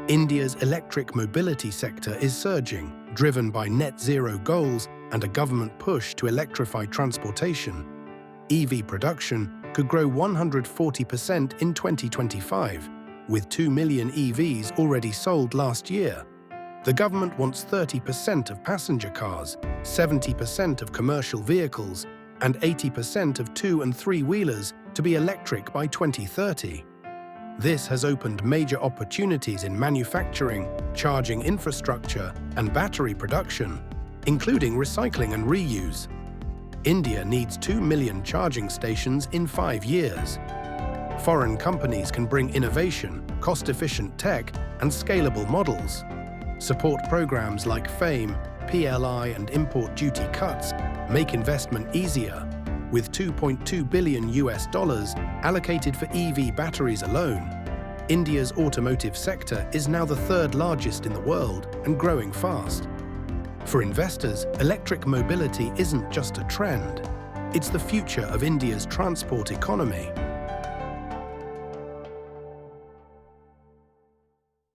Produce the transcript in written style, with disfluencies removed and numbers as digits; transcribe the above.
India's electric mobility sector is surging, driven by net zero goals and a government push to electrify transportation. EV production could grow 140% in 2025, with 2 million EVs already sold last year. The government wants 30% of passenger cars, 70% of commercial vehicles, and 80% of 2- and 3-wheelers to be electric by 2030. This has opened major opportunities in manufacturing, charging infrastructure, and battery production, including recycling and reuse. India needs 2 million charging stations in 5 years. Foreign companies can bring innovation, cost-efficient tech, and scalable models. Support programs like FAME, PLI, and import duty cuts make investment easier, with $2.2 billion allocated for EV batteries alone. India's automotive sector is now the third largest in the world and growing fast. For investors, electric mobility isn't just a trend. It's the future of India's transport economy.